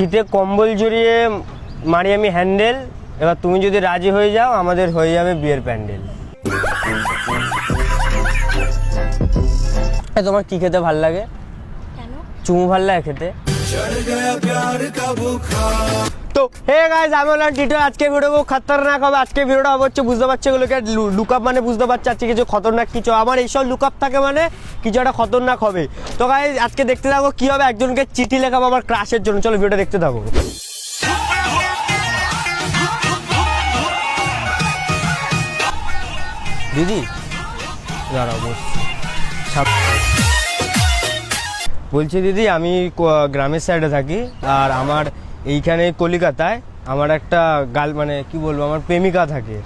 শীতে কম্বল জড়িয়ে মারি আমি হ্যান্ডেল, এবার তুমি যদি রাজি হয়ে যাও আমাদের হয়ে যাবে বিয়ের প্যান্ডেল। তোমার কি খেতে ভাল লাগে? চুমু ভাল লাগে খেতে? তো হে গাইস, আমি হলাম টিটো। আজকে ভিডিও খতরনাক হবে। আজকে ভিডিওটা হচ্ছে বুঝতে পারছো এগুলোকে লুকআপ মানে বুঝতে পারছো আজকে কিছু খতরনাক কিছু আমার এইসব লুকআপ থাকে মানে কিছু একটা খতরনাক হবে। তো গাইস আজকে দেখতে থাকো কি হবে। একজনকে চিঠি লেখাবো আমার ক্রাশের জন্য। চলো ভিডিওটা দেখতে থাকো। দিদি দাঁড়াও, বলছি দিদি আমি গ্রামের সাইডে থাকি আর আমার এইখানে কলকাতায় আমার একটা মানে কি বলবো আমার প্রেমিকা থাকে,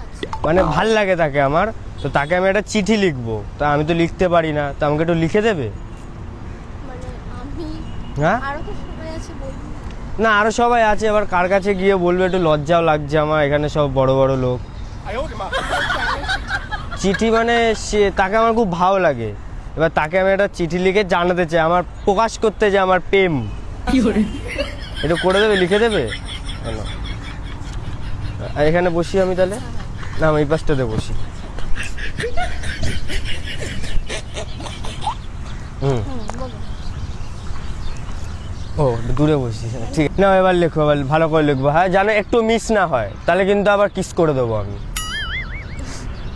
মানে ভাল লাগে তাকে আমার। তো তাকে আমি একটা চিঠি লিখবো, তা আমি তো লিখতে পারি না, তো আমাকে একটু লিখে দেবে? হ্যাঁ না আরো সবাই আছে, এবার কার কাছে গিয়ে বলবে, একটু লজ্জাও লাগছে আমার, এখানে সব বড় বড় লোক। চিঠি মানে সে তাকে আমার খুব ভালো লাগে, এবার তাকে আমি একটা চিঠি লিখে জানাতে চাই, আমার প্রকাশ করতে চাই আমার প্রেম। একটু করে দেবে, লিখে দেবে? এখানে বসি আমি তাহলে? না আমি এই পাশটাতে বসি। ও দূরে বসি, ঠিক না। এবার লেখো, এবার ভালো করে লিখবো। হ্যাঁ জানো একটু মিস না হয় তাহলে কিন্তু আবার কিস করে দেবো আমি,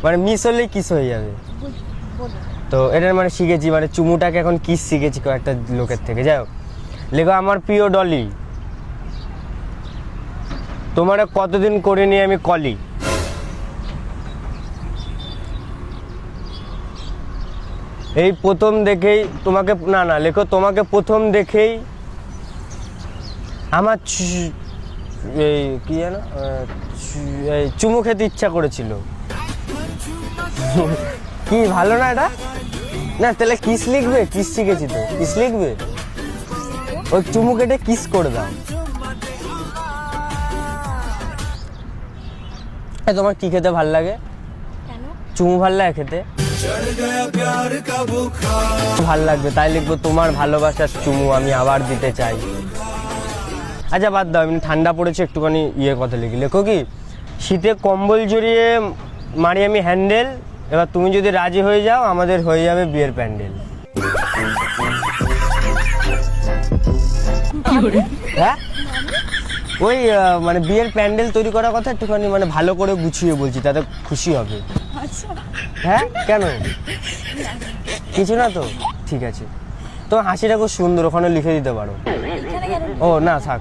মানে মিস হলেই কিস হয়ে যাবে। তো এটার মানে শিখেছি, মানে চুমুটাকে এখন কিস শিখেছি কয়েকটা লোকের থেকে। যাই হোক, লেখো আমার প্রিয় ডলি, তোমার কতদিন করে নিয়ে আমি কলি। এই প্রথম দেখেই তোমাকে, না না লেখো তোমাকে প্রথম দেখেই আমার এই কি জানো এই চুমু খেতে ইচ্ছা করেছিল। কি ভালো না এটা? না তাহলে কিস লিখবে, কিস শিখেছি তো, কিস লিখবে। ওই চুমু কেটে কিস করে দাও। তোমার কি খেতে ভাল লাগে? চুমু ভাল লাগে খেতে? ভাল লাগবে তাই লিখবো তোমার ভালোবাসার চুমু আমি আবার দিতে চাই। আচ্ছা বাদ দাও, এমনি ঠান্ডা পড়েছে একটুখানি ইয়ে কথা লিখি। লেখো কি শীতে কম্বল জড়িয়ে মারি আমি হ্যান্ডেল, এবার তুমি যদি রাজি হয়ে যাও আমাদের হয়ে যাবে বিয়ের প্যান্ডেল। হ্যাঁ ওই মানে বিয়ের প্যান্ডেল তৈরি করার কথা একটুখানি মানে ভালো করে গুছিয়ে বলছি, তাতে খুশি হবে। হ্যাঁ কেন কিছু না তো? ঠিক আছে, তো হাসিটা খুব সুন্দর, ওখানে লিখে দিতে পারো। ও না থাক